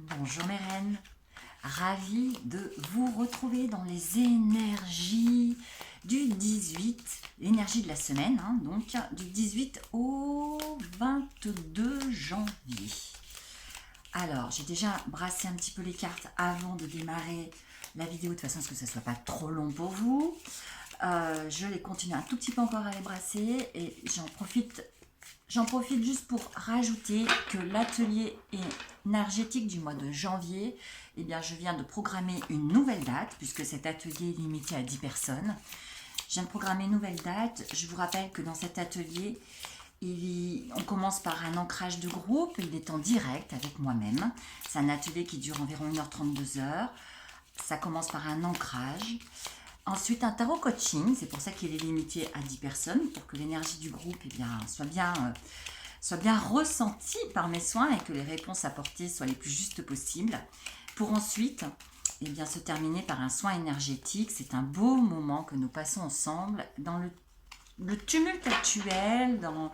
Bonjour mes reines, ravie de vous retrouver dans les énergies du 18, l'énergie de la semaine, donc du 18 au 22 janvier. Alors, j'ai déjà brassé un petit peu les cartes avant de démarrer la vidéo, de façon à ce que ça ne soit pas trop long pour vous. Je les continue un tout petit peu encore à les brasser et j'en profite juste pour rajouter que l'atelier énergétique du mois de janvier, eh bien, je viens de programmer une nouvelle date, puisque cet atelier est limité à 10 personnes. Je viens de programmer une nouvelle date. Je vous rappelle que dans cet atelier, on commence par un ancrage de groupe. Il est en direct avec moi-même. C'est un atelier qui dure environ 1h30, 2h. Ça commence par un ancrage. Ensuite, un tarot coaching, c'est pour ça qu'il est limité à 10 personnes, pour que l'énergie du groupe soit bien ressentie par mes soins et que les réponses apportées soient les plus justes possibles. Pour ensuite se terminer par un soin énergétique. C'est un beau moment que nous passons ensemble dans le tumulte actuel, dans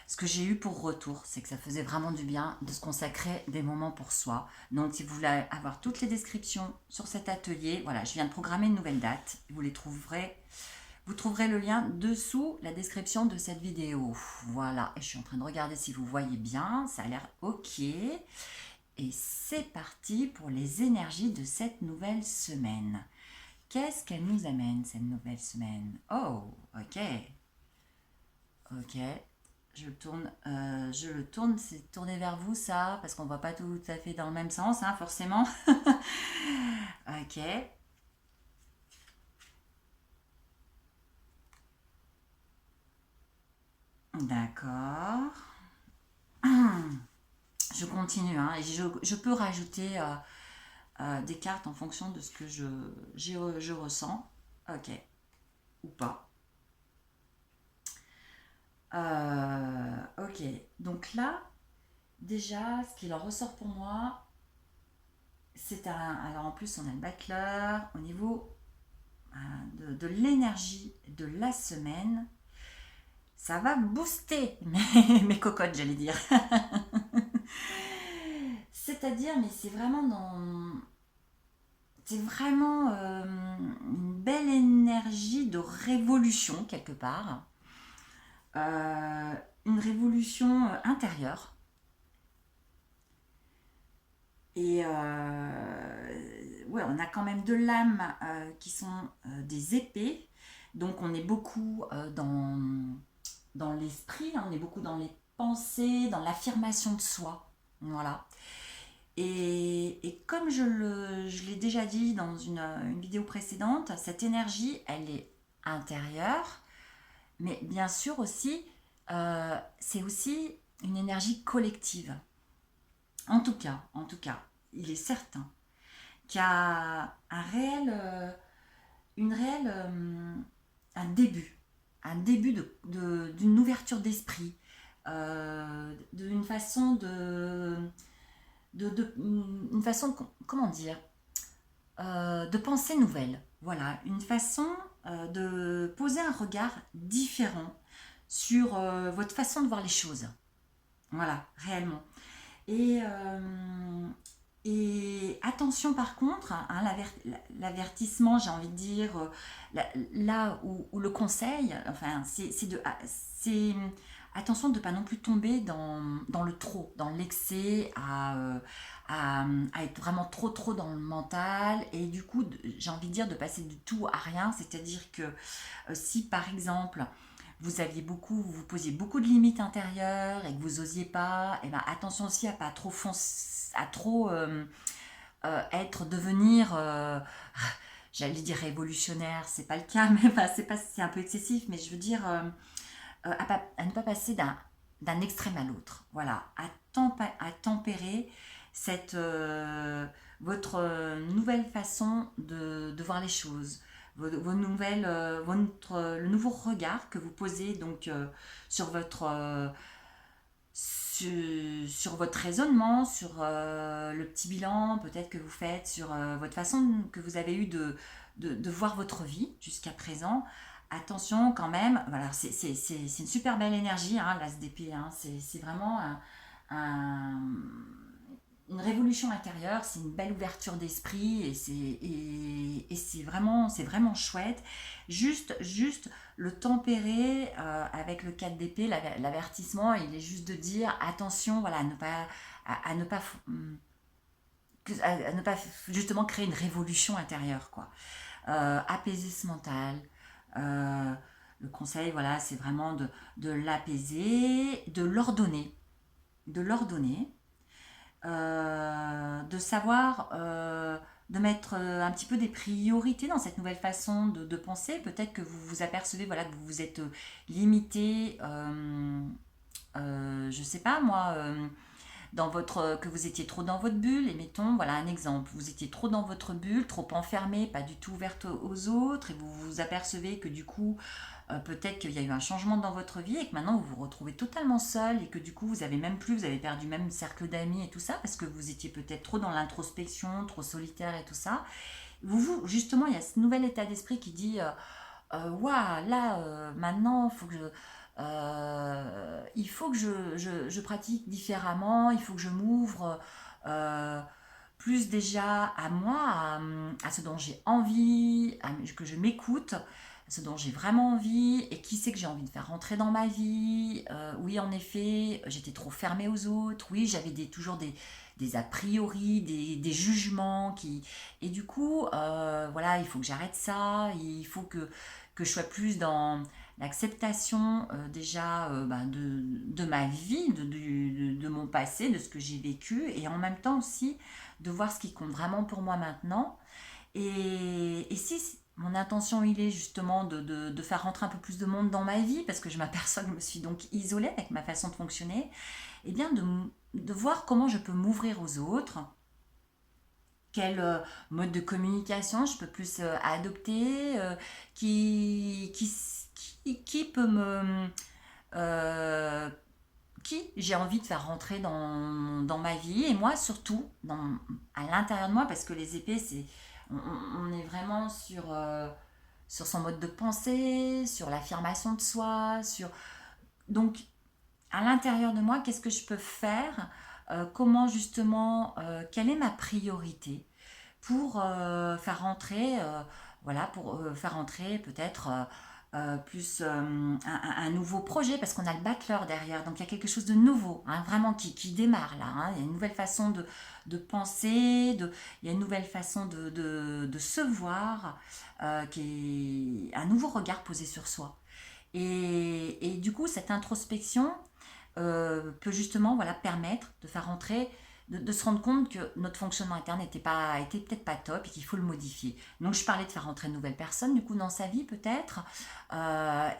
ce que j'ai eu pour retour, c'est que ça faisait vraiment du bien de se consacrer des moments pour soi. Donc, si vous voulez avoir toutes les descriptions sur cet atelier, voilà, je viens de programmer une nouvelle date. Vous trouverez le lien dessous la description de cette vidéo. Voilà, et je suis en train de regarder si vous voyez bien, ça a l'air ok. Et c'est parti pour les énergies de cette nouvelle semaine. Qu'est-ce qu'elle nous amène, cette nouvelle semaine? Oh, ok. Ok, je le tourne, c'est tourné vers vous ça, parce qu'on ne va pas tout à fait dans le même sens, forcément. Ok. D'accord. Je continue, et je peux rajouter des cartes en fonction de ce que je ressens. Ok. Ou pas. Ok. Donc là, déjà, ce qu'il en ressort pour moi, alors en plus, on a le backleur au niveau de l'énergie de la semaine. Ça va booster mes cocottes, j'allais dire. C'est-à-dire, mais c'est vraiment une belle énergie de révolution quelque part. Une révolution intérieure. Et ouais, on a quand même deux lames qui sont des épées. Donc on est beaucoup dans l'esprit, on est beaucoup dans les pensées, dans l'affirmation de soi. Voilà. Et comme je l'ai déjà dit dans une vidéo précédente, cette énergie, elle est intérieure, mais bien sûr aussi, c'est aussi une énergie collective. En tout cas, il est certain qu'il y a un début d'une ouverture d'esprit, d'une façon une façon, comment dire, de penser nouvelle. Voilà, une façon de poser un regard différent sur votre façon de voir les choses. Voilà, réellement. Et, et attention par contre, l'avertissement, j'ai envie de dire, là où le conseil, enfin, c'est attention de ne pas non plus tomber dans le trop, dans l'excès, à être vraiment trop dans le mental, et du coup, j'ai envie de dire de passer du tout à rien, c'est-à-dire que si par exemple, vous posiez beaucoup de limites intérieures et que vous osiez pas, et ben attention aussi à pas trop devenir, j'allais dire révolutionnaire, c'est pas le cas, mais enfin, c'est un peu excessif, mais je veux dire à ne pas passer d'un extrême à l'autre. Voilà, à tempérer votre nouvelle façon de voir les choses, le nouveau regard que vous posez donc sur sur votre raisonnement, sur le petit bilan peut-être que vous faites, sur votre façon que vous avez eue de voir votre vie jusqu'à présent. Attention quand même, voilà, c'est une super belle énergie, l'ASDP, c'est vraiment un, une révolution intérieure, c'est une belle ouverture d'esprit et c'est vraiment chouette. Juste le tempérer avec le 4 d'épée, l'avertissement, il est juste de dire attention, voilà, à ne pas, à ne pas justement créer une révolution intérieure, quoi. Apaiser ce mental. Euh, le conseil, voilà, c'est vraiment de l'apaiser, de l'ordonner, de savoir, de mettre un petit peu des priorités dans cette nouvelle façon de penser. Peut-être que vous vous apercevez, voilà, que vous vous êtes limité, je sais pas moi, dans votre, que vous étiez trop dans votre bulle, et mettons, voilà un exemple, vous étiez trop dans votre bulle, trop enfermé, pas du tout ouverte aux autres, et vous vous apercevez que du coup, peut-être qu'il y a eu un changement dans votre vie, et que maintenant vous vous retrouvez totalement seul, et que du coup vous avez même plus, vous avez perdu même cercle d'amis et tout ça, parce que vous étiez peut-être trop dans l'introspection, trop solitaire et tout ça. Justement, il y a ce nouvel état d'esprit qui dit, waouh, là, maintenant, il faut que je pratique différemment, il faut que je m'ouvre plus déjà à moi, à ce dont j'ai envie, que je m'écoute, à ce dont j'ai vraiment envie, et qui c'est que j'ai envie de faire rentrer dans ma vie. Oui, en effet, j'étais trop fermée aux autres, oui, j'avais toujours des a priori, des jugements et du coup, voilà, il faut que j'arrête ça, il faut que je sois plus dans l'acceptation déjà de ma vie, de mon passé, de ce que j'ai vécu, et en même temps aussi de voir ce qui compte vraiment pour moi maintenant. Et si mon intention il est justement de faire rentrer un peu plus de monde dans ma vie, parce que je m'aperçois que je me suis donc isolée avec ma façon de fonctionner, et bien de voir comment je peux m'ouvrir aux autres, quel mode de communication je peux plus adopter, qui peut euh, qui j'ai envie de faire rentrer dans ma vie, et moi surtout à l'intérieur de moi, parce que les épées, on est vraiment sur son mode de pensée, sur l'affirmation de soi, donc à l'intérieur de moi, qu'est-ce que je peux faire, comment justement, quelle est ma priorité pour faire rentrer, voilà, pour faire rentrer peut-être plus un nouveau projet, parce qu'on a le battleur derrière, donc il y a quelque chose de nouveau, hein, vraiment qui démarre là, hein. Il y a une nouvelle façon de penser, il y a une nouvelle façon de se voir, qui est un nouveau regard posé sur soi. Et du coup, cette introspection peut justement, voilà, permettre de faire rentrer, de se rendre compte que notre fonctionnement interne était peut-être pas top et qu'il faut le modifier. Donc je parlais de faire rentrer de nouvelles personnes du coup dans sa vie peut-être,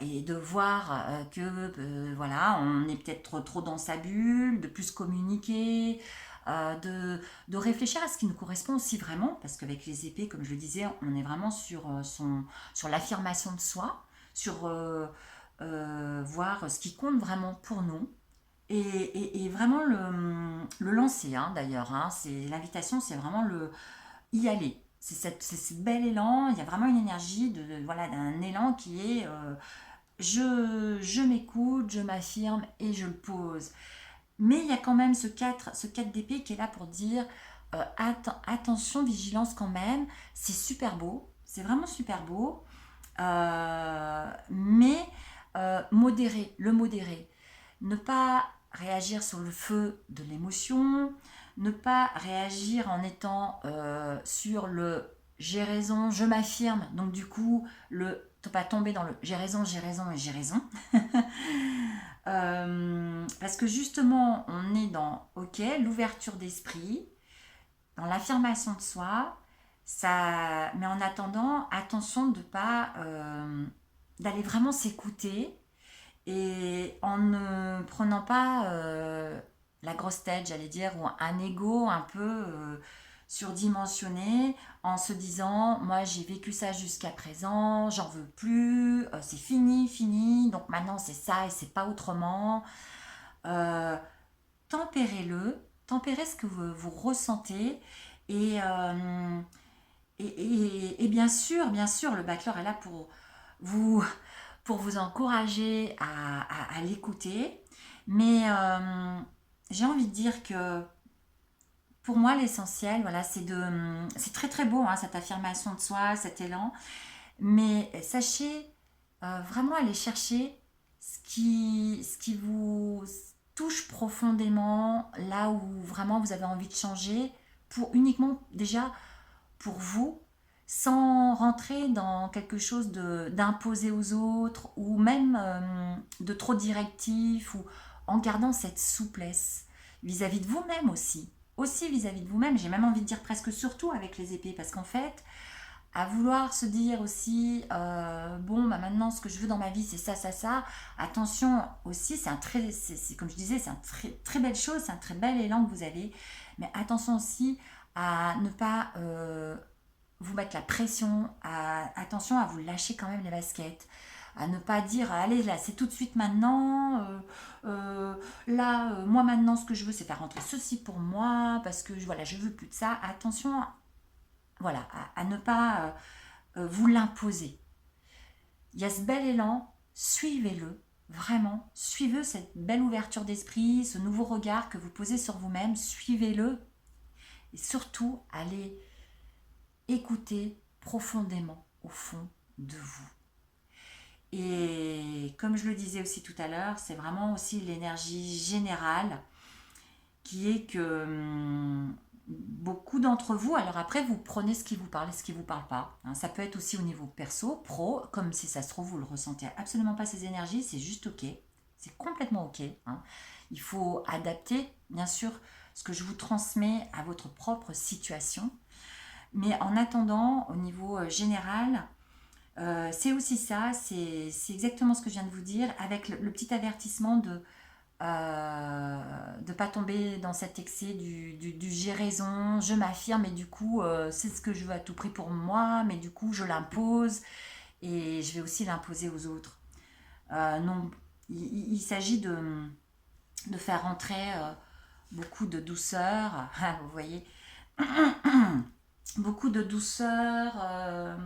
et de voir que voilà, on est peut-être trop dans sa bulle, de plus communiquer, de réfléchir à ce qui nous correspond aussi vraiment, parce qu'avec les épées, comme je le disais, on est vraiment sur l'affirmation de soi, sur voir ce qui compte vraiment pour nous, et vraiment le lancer, hein, d'ailleurs, hein. C'est l'invitation, c'est vraiment y aller. C'est ce bel élan, il y a vraiment une énergie voilà, d'un élan qui est je m'écoute, je m'affirme et je le pose. Mais il y a quand même ce 4 d'épée qui est là pour dire attention, vigilance quand même, c'est super beau, c'est vraiment super beau, mais modérer. Ne pas réagir sur le feu de l'émotion, ne pas réagir en étant sur le j'ai raison, je m'affirme, donc du coup, ne pas tomber dans le j'ai raison et j'ai raison. Parce que justement, on est dans ok, l'ouverture d'esprit, dans l'affirmation de soi, ça, mais en attendant, attention de pas d'aller vraiment s'écouter, et en ne prenant pas la grosse tête, j'allais dire, ou un ego un peu surdimensionné, en se disant moi j'ai vécu ça jusqu'à présent, j'en veux plus, c'est fini, donc maintenant c'est ça et c'est pas autrement. Euh, tempérez ce que vous ressentez, et, et bien sûr, le backleur est là vous, pour vous encourager à l'écouter. Mais j'ai envie de dire que pour moi, l'essentiel, voilà, c'est très très beau, hein, cette affirmation de soi, cet élan. Mais sachez vraiment aller chercher ce qui vous touche profondément, là où vraiment vous avez envie de changer, pour uniquement déjà pour vous, sans rentrer dans quelque chose d'imposer aux autres, ou même de trop directif, ou en gardant cette souplesse vis-à-vis de vous-même aussi. Aussi vis-à-vis de vous-même, j'ai même envie de dire presque surtout avec les épées, parce qu'en fait, à vouloir se dire aussi bon bah maintenant ce que je veux dans ma vie c'est ça ça ça, attention aussi, comme je disais, c'est un très belle chose, c'est un très bel élan que vous avez, mais attention aussi à ne pas vous mettre la pression, attention à vous lâcher quand même les baskets, à ne pas dire allez là c'est tout de suite maintenant, moi maintenant ce que je veux c'est faire rentrer ceci pour moi parce que voilà je veux plus de ça. Attention, voilà, à ne pas vous l'imposer. Il y a ce bel élan, suivez-le, vraiment, suivez cette belle ouverture d'esprit, ce nouveau regard que vous posez sur vous-même, suivez-le et surtout allez écouter profondément au fond de vous. Et comme je le disais aussi tout à l'heure, c'est vraiment aussi l'énergie générale qui est que beaucoup d'entre vous, alors après vous prenez ce qui vous parle et ce qui vous parle pas, hein. Ça peut être aussi au niveau perso, pro, comme si ça se trouve vous le ressentez absolument pas ces énergies, c'est juste ok, c'est complètement ok, hein. Il faut adapter bien sûr ce que je vous transmets à votre propre situation, mais en attendant au niveau général, c'est aussi ça, c'est exactement ce que je viens de vous dire, avec le petit avertissement de ne pas tomber dans cet excès du j'ai raison, je m'affirme et du coup c'est ce que je veux à tout prix pour moi, mais du coup je l'impose et je vais aussi l'imposer aux autres. Non, il s'agit de faire rentrer beaucoup de douceur, vous voyez, beaucoup de douceur,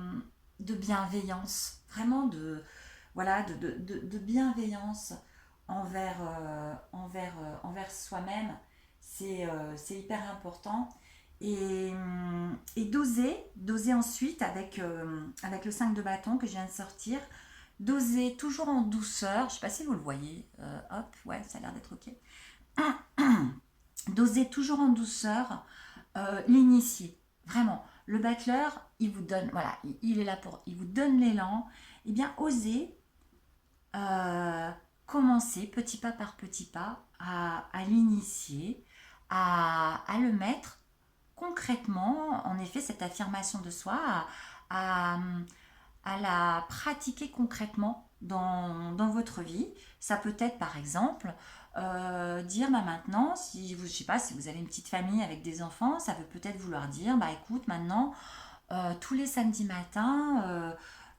de bienveillance, vraiment voilà, de bienveillance envers soi-même, c'est hyper important. Et d'oser ensuite avec le 5 de bâton que je viens de sortir, d'oser toujours en douceur, je ne sais pas si vous le voyez, hop, ouais, ça a l'air d'être ok, d'oser toujours en douceur l'initier, vraiment. Le battleur, il vous donne, voilà, il est là il vous donne l'élan, et bien osez commencer petit pas par petit pas à l'initier, à le mettre concrètement, en effet, cette affirmation de soi, à, à la pratiquer concrètement dans votre vie. Ça peut être par exemple dire bah maintenant, si vous, je sais pas, si vous avez une petite famille avec des enfants, ça veut peut-être vouloir dire bah écoute maintenant tous les samedis matins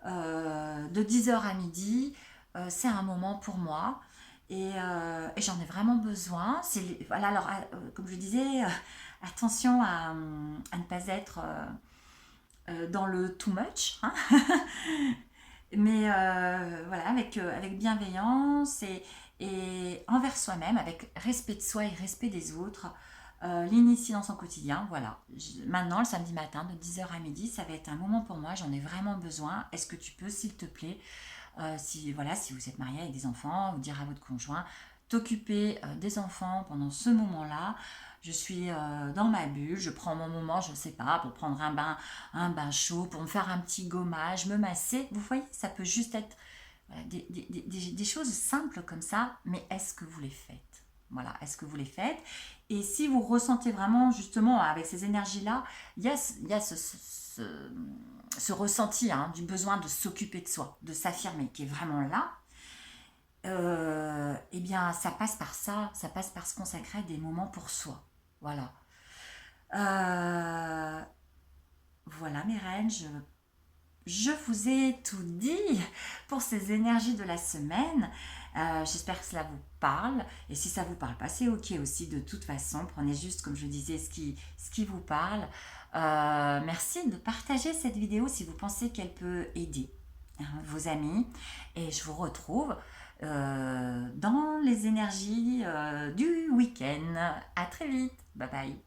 de 10h à midi, c'est un moment pour moi et j'en ai vraiment besoin. Voilà, alors, comme je disais, attention à ne pas être dans le too much, hein. Mais voilà, avec bienveillance et envers soi-même, avec respect de soi et respect des autres, l'initier dans son quotidien. Voilà, maintenant le samedi matin de 10h à midi, ça va être un moment pour moi, j'en ai vraiment besoin. Est-ce que tu peux, s'il te plaît, si vous êtes marié avec des enfants, vous dire à votre conjoint, t'occuper des enfants pendant ce moment-là. Je suis dans ma bulle, je prends mon moment, je ne sais pas, pour prendre un bain chaud, pour me faire un petit gommage, me masser. Vous voyez, ça peut juste être voilà, des choses simples comme ça, mais est-ce que vous les faites? Voilà, est-ce que vous les faites? Et si vous ressentez vraiment, justement, avec ces énergies-là, il y a ce ressenti, hein, du besoin de s'occuper de soi, de s'affirmer, qui est vraiment là, eh bien, ça passe par ça passe par se consacrer des moments pour soi. Voilà. Voilà mes reines, je vous ai tout dit pour ces énergies de la semaine. J'espère que cela vous parle. Et si ça ne vous parle pas, c'est ok aussi. De toute façon, prenez juste, comme je disais, ce qui vous parle. Merci de partager cette vidéo si vous pensez qu'elle peut aider vos amis. Et je vous retrouve dans les énergies du week-end. À très vite. Bye bye.